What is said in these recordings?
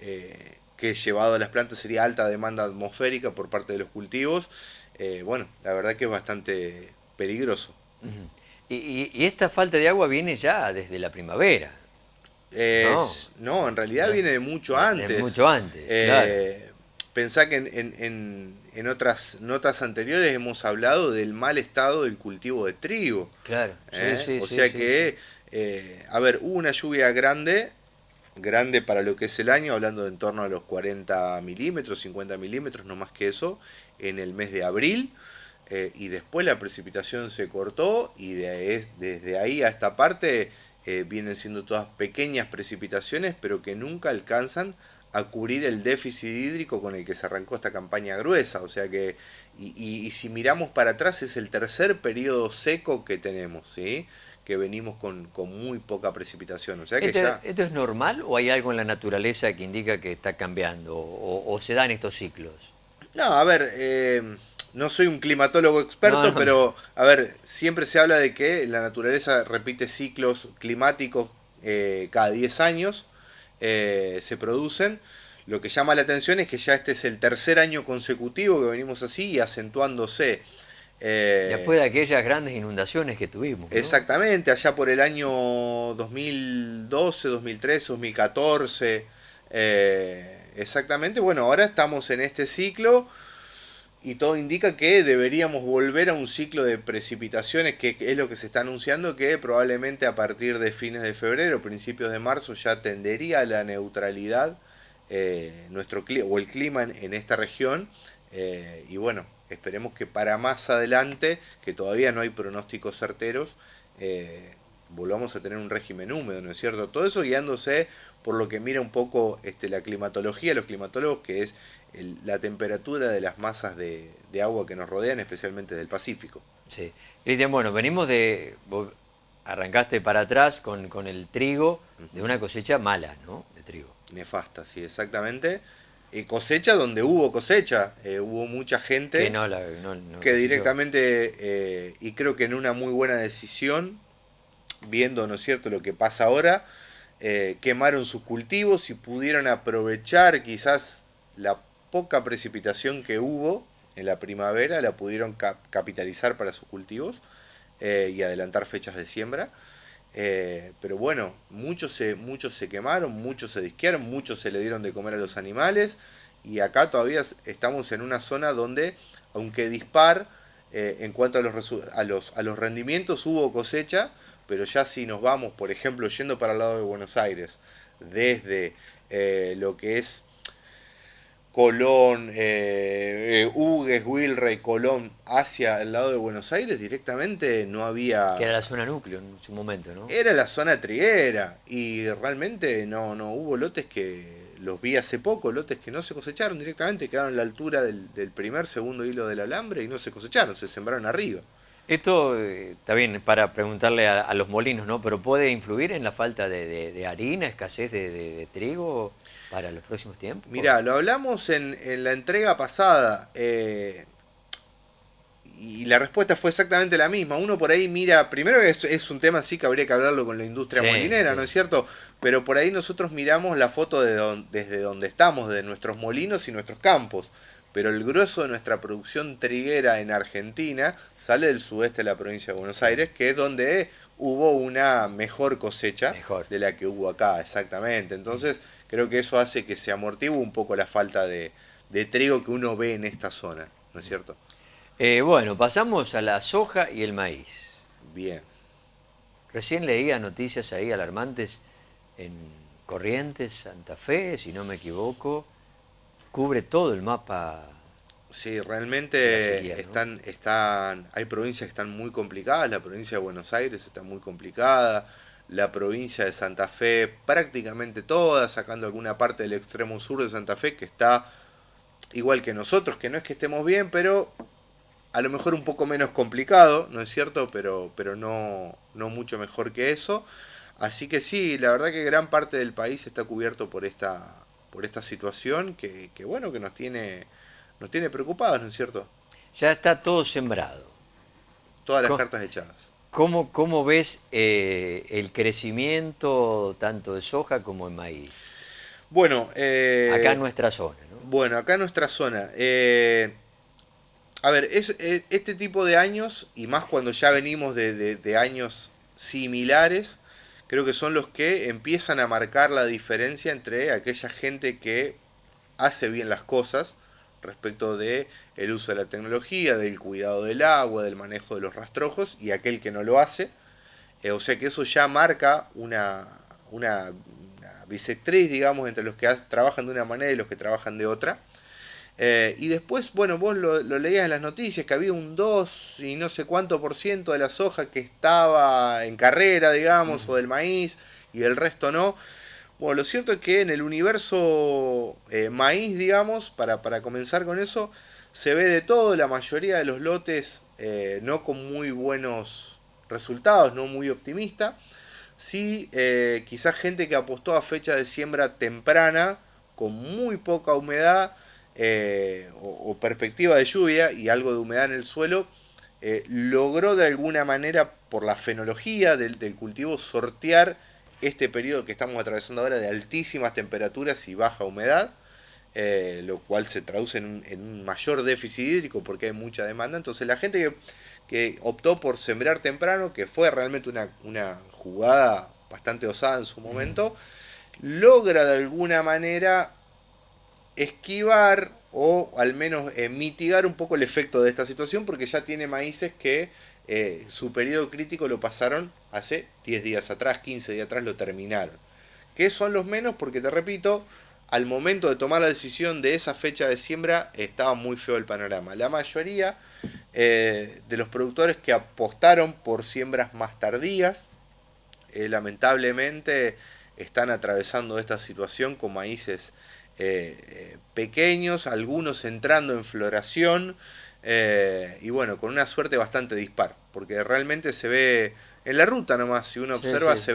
que llevado a las plantas sería alta demanda atmosférica por parte de los cultivos. Bueno, la verdad que es bastante peligroso. Ujú. Y esta falta de agua viene ya desde la primavera, ¿no? No, en realidad ¿No? viene de mucho De antes. mucho antes, claro, Pensá que en otras notas anteriores hemos hablado del mal estado del cultivo de trigo. claro. Sí, sí, O sí, sea sí, sí. que, a ver, hubo una lluvia grande, grande para lo que es el año, hablando de en torno a los 40 milímetros, 50 milímetros, no más que eso, en el mes de abril. Y después la precipitación se cortó y desde ahí a esta parte vienen siendo todas pequeñas precipitaciones, pero que nunca alcanzan a cubrir el déficit hídrico con el que se arrancó esta campaña gruesa. O sea que, y si miramos para atrás, es el tercer periodo seco que tenemos, ¿sí? Que venimos con muy poca precipitación. O sea que ya... ¿Esto es normal o hay algo en la naturaleza que indica que está cambiando o se dan estos ciclos? No, a ver, no soy un climatólogo No, experto, no, pero a ver, siempre se habla de que la naturaleza repite ciclos climáticos cada 10 años, se producen. Lo que llama la atención es que ya este es el tercer año consecutivo que venimos así y acentuándose. después Eh, de aquellas grandes inundaciones que tuvimos, ¿no? Exactamente, allá por el año 2012, 2013, 2014. Exactamente, bueno, ahora estamos en este ciclo y todo indica que deberíamos volver a un ciclo de precipitaciones, que es lo que se está anunciando, que probablemente a partir de fines de febrero, principios de marzo, ya tendería a la neutralidad o el clima en esta región. Y bueno, esperemos que para más adelante, que todavía no hay pronósticos certeros, volvamos a tener un régimen húmedo, ¿no es cierto? Todo eso guiándose por lo que mira un poco la climatología, los climatólogos, que es la temperatura de las masas de agua que nos rodean, especialmente del Pacífico. Sí. Cristian, bueno, venimos de... vos arrancaste para atrás con el trigo de una cosecha mala, ¿no? De trigo. Nefasta, sí, exactamente. Cosecha donde hubo cosecha, hubo mucha Que gente no que cosechó. directamente, y creo que en una muy buena decisión, viendo, ¿no es cierto?, lo que pasa ahora, quemaron sus cultivos y pudieron aprovechar quizás la poca precipitación que hubo en la primavera, la pudieron capitalizar para sus cultivos y adelantar fechas de siembra. Pero bueno, muchos se quemaron, muchos se disquearon, muchos se le dieron de comer a los animales y acá todavía estamos en una zona donde, aunque dispar, en cuanto a a los rendimientos hubo cosecha, pero ya si nos vamos, por ejemplo, yendo para el lado de Buenos Aires, desde lo que es Colón, Hugues, Wilrey, Colón, hacia el lado de Buenos Aires, directamente no Que era había... la zona núcleo en su momento, ¿no? Era la zona triguera y realmente no hubo lotes que los vi hace poco, lotes que no se cosecharon directamente, quedaron a la altura del primer, segundo hilo del alambre y no se cosecharon, se sembraron arriba. Esto está bien para preguntarle a los molinos, ¿no? Pero ¿puede influir en la falta de harina, escasez de trigo para los próximos tiempos? Mirá, lo hablamos en la entrega pasada, y la respuesta fue exactamente la misma. Uno por ahí mira, primero es un tema así que habría que hablarlo con la industria Sí, molinera, ¿no sí. es cierto? Pero por ahí nosotros miramos la foto desde donde estamos, de nuestros molinos y nuestros campos. Pero el grueso de nuestra producción triguera en Argentina sale del sudeste de la provincia de Buenos Claro, Aires, que es donde hubo una mejor cosecha mejor. de la que hubo acá, exactamente. Entonces creo que eso hace que se amortigue un poco la falta de trigo que uno ve en esta zona, ¿no es cierto? Bueno, pasamos a la soja y el maíz. Bien. Recién leía noticias ahí alarmantes en Corrientes, Santa Fe, si no me equivoco. Cubre todo el mapa Sí, de la sequía, realmente ¿no? hay provincias que están muy complicadas, la provincia de Buenos Aires está muy complicada, la provincia de Santa Fe prácticamente toda, sacando alguna parte del extremo sur de Santa Fe que está igual que nosotros, que no es que estemos bien, pero a lo mejor un poco menos complicado, ¿no es cierto? Pero no mucho mejor que eso. Así que sí, la verdad que gran parte del país está cubierto por esta situación que bueno, que nos tiene preocupados, ¿no es cierto? Ya está todo sembrado. Todas las Co- cartas echadas. ¿Cómo ves el crecimiento tanto de soja como de maíz? Bueno, Acá en nuestra zona, ¿no? bueno, acá en nuestra zona. A ver, este tipo de años, y más cuando ya venimos de años similares, creo que son los que empiezan a marcar la diferencia entre aquella gente que hace bien las cosas respecto de el uso de la tecnología, del cuidado del agua, del manejo de los rastrojos, y aquel que no lo hace. O sea que eso ya marca una bisectriz, digamos, entre los que trabajan de una manera y los que trabajan de otra. Y después, bueno, vos lo leías en las noticias que había un 2 y no sé cuánto por ciento de la soja que estaba en carrera, digamos, o del maíz, y el resto no. Bueno, lo cierto es que en el universo maíz, digamos, para comenzar con eso, se ve de todo, la mayoría de los lotes no con muy buenos resultados, no muy optimista. Sí, quizás gente que apostó a fecha de siembra temprana, con muy poca humedad o perspectiva de lluvia y algo de humedad en el suelo, logró de alguna manera, por la fenología del cultivo, sortear este periodo que estamos atravesando ahora de altísimas temperaturas y baja humedad, lo cual se traduce en un mayor déficit hídrico porque hay mucha demanda. Entonces la gente que optó por sembrar temprano, que fue realmente una jugada bastante osada en su momento, logra de alguna manera esquivar o al menos mitigar un poco el efecto de esta situación porque ya tiene maíces que su periodo crítico lo pasaron hace 10 días atrás, 15 días atrás lo terminaron. Que son los menos porque te repito, al momento de tomar la decisión de esa fecha de siembra estaba muy feo el panorama. La mayoría de los productores que apostaron por siembras más tardías, lamentablemente están atravesando esta situación con maíces pequeños, algunos entrando en floración y bueno, con una suerte bastante dispar, porque realmente se ve en la ruta nomás, si uno Sí, observa, sí.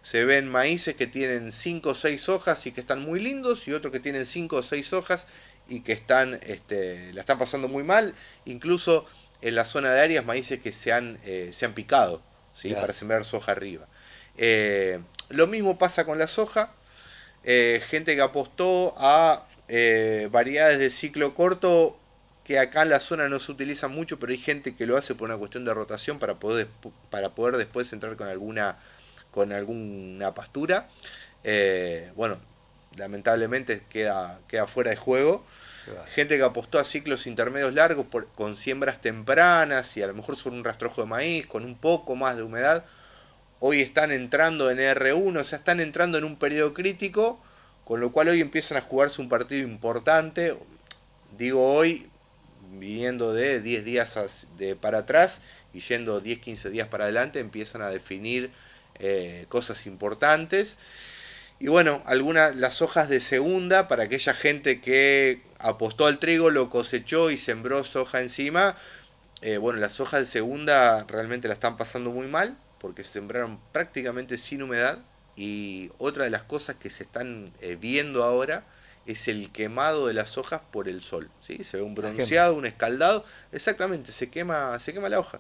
se ven maíces que tienen 5 o 6 hojas y que están muy lindos y otros que tienen 5 o 6 hojas y que la están pasando muy mal, incluso en la zona de Arias maíces que se han picado, ¿sí? Claro. Para sembrar soja arriba. Lo mismo pasa con la soja, gente que apostó a variedades de ciclo corto que acá en la zona no se utilizan mucho, pero hay gente que lo hace por una cuestión de rotación para poder después entrar con alguna pastura. Bueno, lamentablemente queda fuera de juego. Qué va. Gente que apostó a ciclos intermedios largos con siembras tempranas y a lo mejor sobre un rastrojo de maíz, con un poco más de humedad, hoy están entrando en R1, o sea, están entrando en un periodo crítico, con lo cual hoy empiezan a jugarse un partido importante. Digo hoy, viniendo de 10 días para atrás y yendo 10, 15 días para adelante, empiezan a definir cosas importantes. Y bueno, las hojas de segunda, para aquella gente que apostó al trigo, lo cosechó y sembró soja encima, bueno, las hojas de segunda realmente la están pasando muy mal porque se sembraron prácticamente sin humedad y otra de las cosas que se están viendo ahora es el quemado de las hojas por el sol, ¿sí? Se ve un La quema. bronceado, un escaldado, exactamente, se quema la hoja,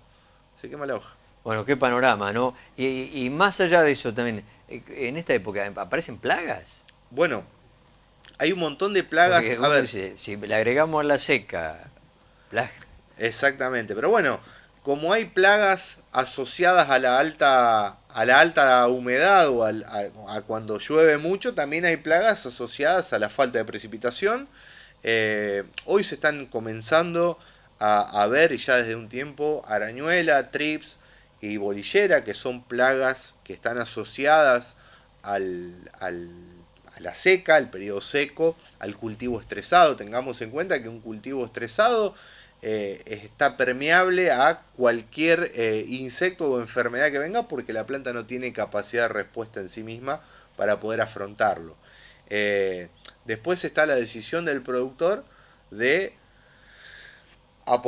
se quema la hoja. Bueno, qué panorama, ¿no? Y más allá de eso también, en esta época aparecen plagas. Bueno, hay un montón de plagas, Porque a uno ver, dice, si le agregamos a la seca, plaga. exactamente, pero bueno, como hay plagas asociadas a la alta humedad o a cuando llueve mucho, también hay plagas asociadas a la falta de precipitación. Hoy se están comenzando a ver, y ya desde un tiempo, arañuela, trips y bolillera, que son plagas que están asociadas al, al, a la seca, al periodo seco, al cultivo estresado. Tengamos en cuenta que un cultivo estresado está permeable a cualquier insecto o enfermedad que venga porque la planta no tiene capacidad de respuesta en sí misma para poder afrontarlo. Después está la decisión del productor de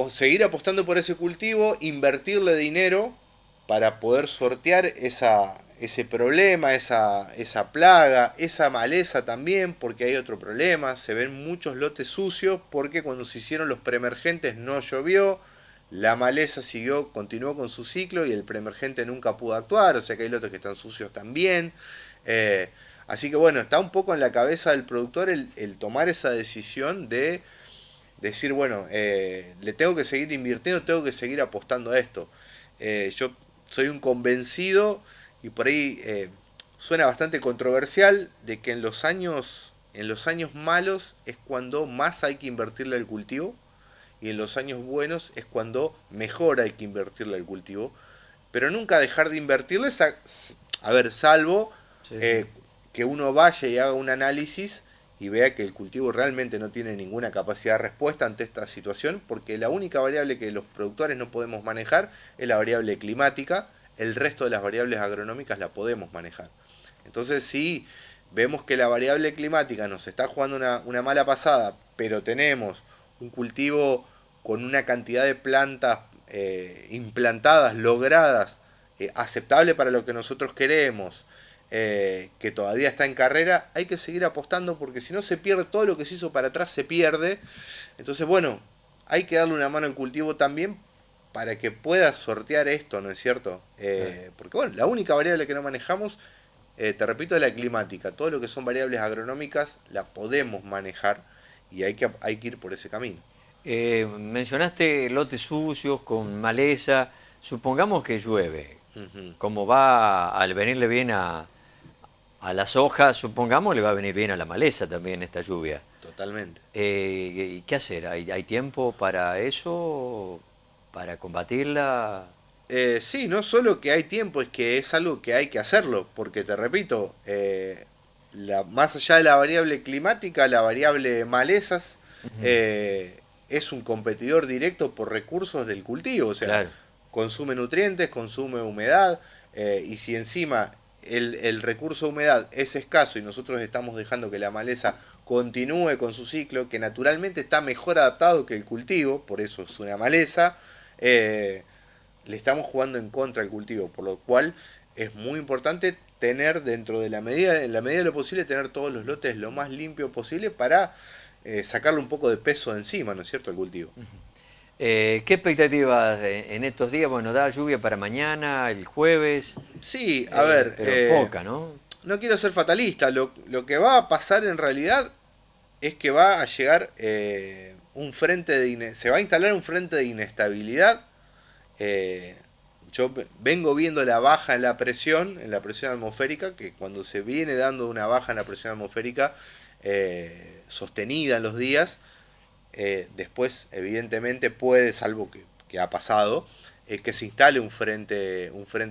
seguir apostando por ese cultivo, invertirle dinero para poder sortear ese problema, esa plaga, esa maleza también, porque hay otro problema, se ven muchos lotes sucios porque cuando se hicieron los preemergentes no llovió, la maleza continuó con su ciclo y el preemergente nunca pudo actuar, o sea que hay lotes que están sucios también. Así que bueno, está un poco en la cabeza del productor el tomar esa decisión de decir, bueno, le tengo que seguir invirtiendo, tengo que seguir apostando a esto. Yo soy un convencido y por ahí suena bastante controversial de que en los años malos es cuando más hay que invertirle al cultivo y en los años buenos es cuando mejor hay que invertirle al cultivo, pero nunca dejar de invertirle, a ver, salvo Sí, sí. eh, que uno vaya y haga un análisis y vea que el cultivo realmente no tiene ninguna capacidad de respuesta ante esta situación, porque la única variable que los productores no podemos manejar es la variable climática, el resto de las variables agronómicas la podemos manejar. Entonces, si vemos que la variable climática nos está jugando una mala pasada, pero tenemos un cultivo con una cantidad de plantas implantadas, logradas, aceptable para lo que nosotros queremos, que todavía está en carrera, hay que seguir apostando porque si no se pierde todo lo que se hizo para atrás, se pierde. Entonces, bueno, hay que darle una mano al cultivo también para que pueda sortear esto, ¿no es cierto? Claro. Porque bueno, la única variable que no manejamos, te repito, es la climática. Todo lo que son variables agronómicas la podemos manejar y hay que ir por ese camino. Mencionaste lotes sucios con maleza. Supongamos que llueve. Ujú. Como va al venirle bien a las hojas, supongamos le va a venir bien a la maleza también esta lluvia. Totalmente. ¿Y qué hacer? ¿Hay tiempo para eso? ¿Para combatirla? Sí, no solo que hay tiempo, es que es algo que hay que hacerlo, porque te repito, más allá de la variable climática, la variable malezas Ujú. eh, es un competidor directo por recursos del cultivo, o sea, Claro, consume nutrientes, consume humedad, y si encima el recurso humedad es escaso y nosotros estamos dejando que la maleza continúe con su ciclo, que naturalmente está mejor adaptado que el cultivo, por eso es una maleza, eh, le estamos jugando en contra al cultivo, por lo cual es muy importante tener dentro de la medida, en la medida de lo posible, tener todos los lotes lo más limpio posible para sacarle un poco de peso de encima, ¿no es cierto?, al cultivo. ¿qué expectativas en estos días? Bueno, da lluvia para mañana, el jueves, Sí, a ver, pero poca, ¿no? no quiero ser fatalista, lo que va a pasar en realidad es que va a llegar un frente se va a instalar un frente de inestabilidad. Eh, yo vengo viendo la baja en la presión atmosférica, que cuando se viene dando una baja en la presión atmosférica sostenida en los días, después evidentemente puede, salvo que ha pasado, que se instale un frente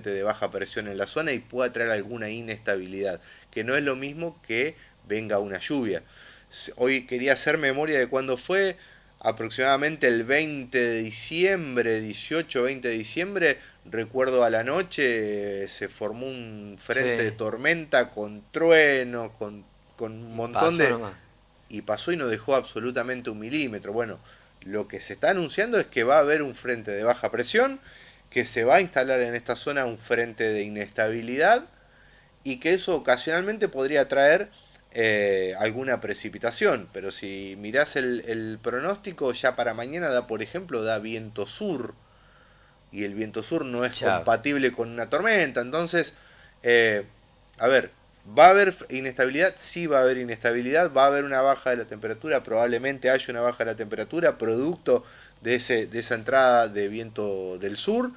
de baja presión en la zona y pueda traer alguna inestabilidad, que no es lo mismo que venga una lluvia. Hoy quería hacer memoria de cuándo fue, aproximadamente el 20 de diciembre, 18-20 de diciembre, recuerdo a la noche se formó un frente de Sí, tormenta con truenos, con un y montón pasó de... nomás. y pasó y no dejó absolutamente un milímetro. Bueno, lo que se está anunciando es que va a haber un frente de baja presión, que se va a instalar en esta zona un frente de inestabilidad y que eso ocasionalmente podría traer alguna precipitación. Pero si mirás el pronóstico, ya para mañana da, por ejemplo, da viento sur. Y el viento sur no es Chao. compatible con una tormenta. Entonces, eh, a ver, ¿va a haber inestabilidad? Sí va a haber inestabilidad. Va a haber una baja de la temperatura. Probablemente haya una baja de la temperatura producto de esa entrada de viento del sur.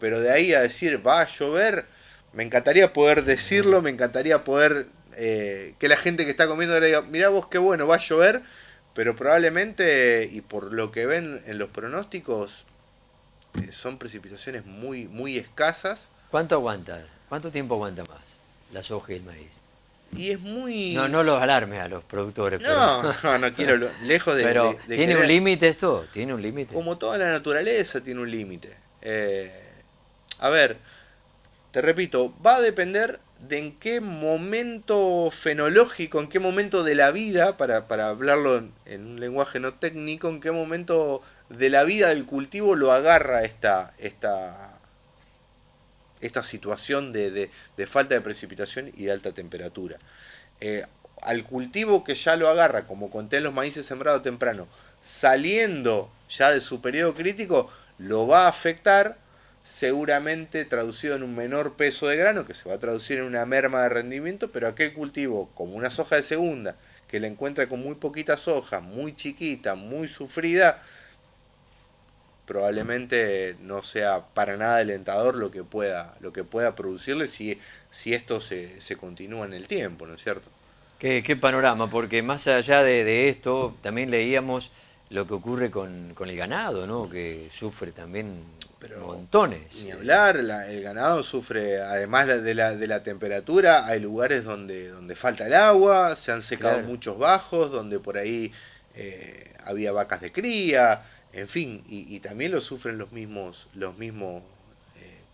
Pero de ahí a decir va a llover, me encantaría poder decirlo, me encantaría poder que la gente que está comiendo le diga, mirá vos qué bueno, va a llover, pero probablemente, y por lo que ven en los pronósticos, son precipitaciones muy, muy escasas ¿Cuánto aguanta? ¿Cuánto tiempo aguanta más la soja y el maíz? y es No, muy... no los alarmes a los productores, pero, No, no, no quiero, lejos pero de ¿tiene un querer... límite esto? ¿Tiene un límite? Como toda la naturaleza tiene un límite. A ver, te repito, va a depender de en qué momento fenológico, en qué momento de la vida, para hablarlo en un lenguaje no técnico, en qué momento de la vida del cultivo lo agarra esta situación de falta de precipitación y de alta temperatura. Eh, Al cultivo que ya lo agarra, como conté en los maíces sembrados temprano, saliendo ya de su periodo crítico, lo va a afectar seguramente traducido en un menor peso de grano, que se va a traducir en una merma de rendimiento, pero aquel cultivo, como una soja de segunda, que la encuentra con muy poquitas hojas, muy chiquita, muy sufrida, probablemente no sea para nada alentador lo que pueda producirle si esto se continúa en el tiempo, ¿no es cierto? Qué panorama, porque más allá de esto, también leíamos lo que ocurre con el ganado, ¿no? Que sufre también Pero montones. ni hablar, el ganado sufre, además de la temperatura, hay lugares donde falta el agua, se han secado Claro. muchos bajos, donde por ahí había vacas de cría, en fin, y también lo sufren los mismos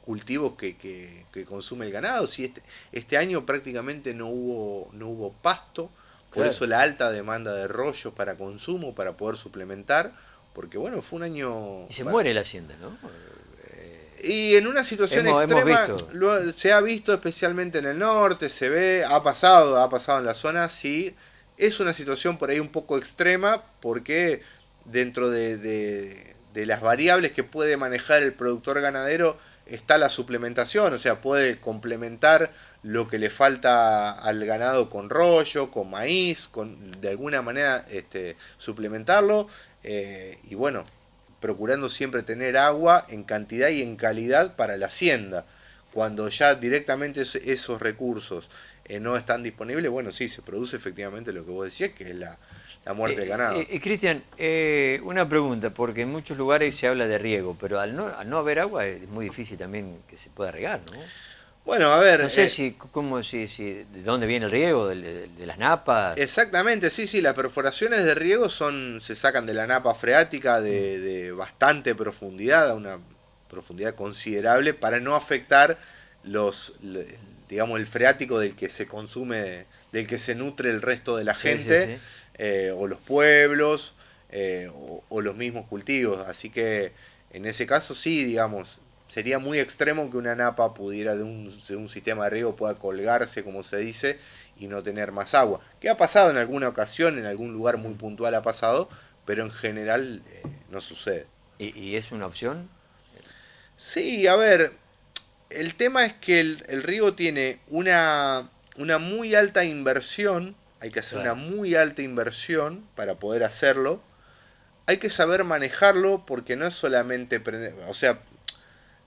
cultivos que consume el ganado. Si este año prácticamente no hubo pasto, por Claro. eso la alta demanda de rollos para consumo, para poder suplementar, porque bueno, fue un año... Y se muere la hacienda, ¿no? Y en una situación Hemos extrema visto. se ha visto especialmente en el norte, se ve, ha pasado en la zona, sí. Es una situación por ahí un poco extrema porque dentro de las variables que puede manejar el productor ganadero está la suplementación, o sea, puede complementar lo que le falta al ganado con rollo, con maíz, de alguna manera suplementarlo. Y bueno, procurando siempre tener agua en cantidad y en calidad para la hacienda. Cuando ya directamente esos recursos no están disponibles, bueno, sí, se produce efectivamente lo que vos decías, que es la muerte del ganado. Cristian, una pregunta, porque en muchos lugares se habla de riego, pero al no haber agua es muy difícil también que se pueda regar, ¿no? Bueno, a ver, No sé de dónde viene el riego, de las napas. exactamente, sí, sí, las perforaciones de riego se sacan de la napa freática de bastante profundidad, a una profundidad considerable, para no afectar digamos, el freático del que se consume, del que se nutre el resto de la Sí, sí, gente, sí. o los pueblos, o los mismos cultivos. Así que en ese caso sí, digamos, sería muy extremo que una napa pudiera de un sistema de riego pueda colgarse, como se dice, y no tener más agua. ¿Qué ha pasado en alguna ocasión, en algún lugar muy puntual ha pasado, pero en general no sucede. Y es una opción? Sí, a ver, el tema es que el riego tiene una muy alta inversión, hay que hacer una Claro. muy alta inversión para poder hacerlo. Hay que saber manejarlo porque no es solamente prender, o sea,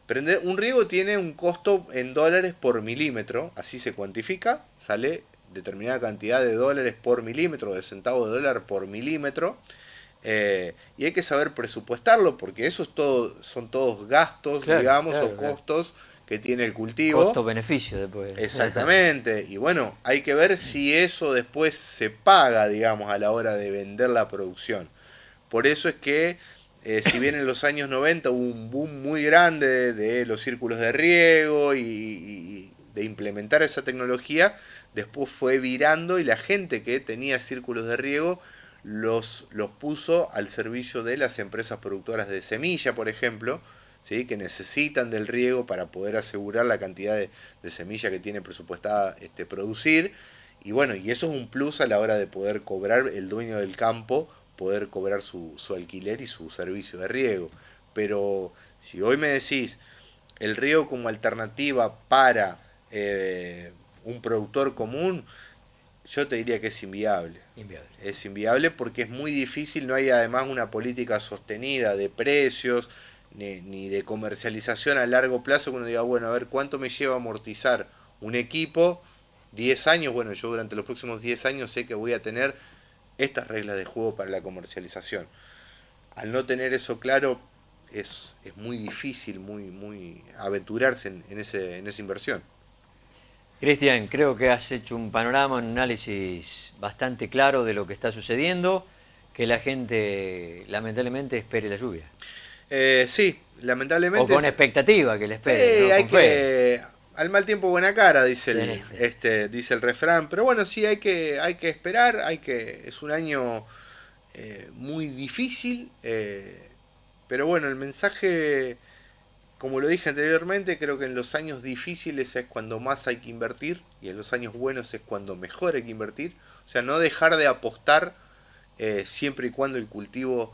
prender un riego tiene un costo en dólares por milímetro, así se cuantifica, sale determinada cantidad de dólares por milímetro, de centavos de dólar por milímetro. Y hay que saber presupuestarlo porque eso es todo, son todos gastos, Claro, digamos, o claro, claro. costos que tiene el cultivo. Costo-beneficio después. Exactamente. Y bueno, hay que ver si eso después se paga, digamos, a la hora de vender la producción. Por eso es que, si bien en los años 90 hubo un boom muy grande de los círculos de riego y de implementar esa tecnología, después fue virando y la gente que tenía círculos de riego los puso al servicio de las empresas productoras de semilla, por ejemplo, ¿sí? Que necesitan del riego para poder asegurar la cantidad de semilla que tiene presupuestada producir. Y bueno, y eso es un plus a la hora de poder cobrar el dueño del campo, poder cobrar su alquiler y su servicio de riego. Pero si hoy me decís el riego como alternativa para un productor común, yo te diría que es inviable. Inviable. Es inviable porque es muy difícil, no hay además una política sostenida de precios ni de comercialización a largo plazo que uno diga, bueno, a ver, ¿cuánto me lleva a amortizar un equipo? 10 años, bueno, yo durante los próximos 10 años sé que voy a tener estas reglas de juego para la comercialización. Al no tener eso claro, es muy difícil, muy aventurarse en esa inversión. Cristian, creo que has hecho un panorama, un análisis bastante claro de lo que está sucediendo, que la gente lamentablemente espere la lluvia. Sí, O lamentablemente con expectativa que le sí, espere, ¿no? hay Con fe. que... Al mal tiempo buena cara, Sí. dice el refrán. Pero bueno, sí, hay que esperar, es un año muy difícil. Pero bueno, el mensaje, como lo dije anteriormente, creo que en los años difíciles es cuando más hay que invertir y en los años buenos es cuando mejor hay que invertir. O sea, no dejar de apostar siempre y cuando el cultivo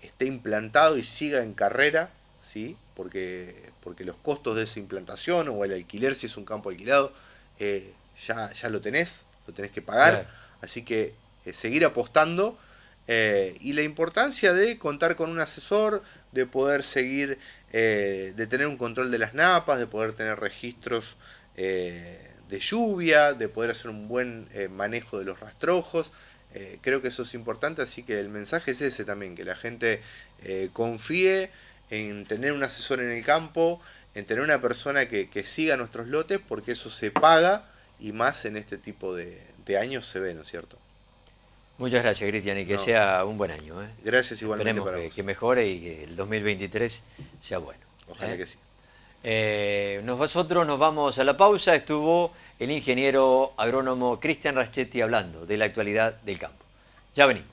esté implantado y siga en carrera, ¿sí? Porque los costos de esa implantación o el alquiler, si es un campo alquilado, ya lo tenés que pagar. Claro. Así que seguir apostando y la importancia de contar con un asesor, de poder seguir, de tener un control de las napas, de poder tener registros de lluvia, de poder hacer un buen manejo de los rastrojos. Creo que eso es importante, así que el mensaje es ese también, que la gente confíe en tener un asesor en el campo, en tener una persona que siga nuestros lotes, porque eso se paga y más en este tipo de años se ve, ¿no es cierto? Muchas gracias, Cristian, y que No, sea un buen año. gracias igualmente Esperemos para vos. que mejore y que el 2023 sea bueno. Ojalá que sí. Nosotros nos vamos a la pausa. Estuvo el ingeniero agrónomo Cristian Raschetti hablando de la actualidad del campo. Ya venimos.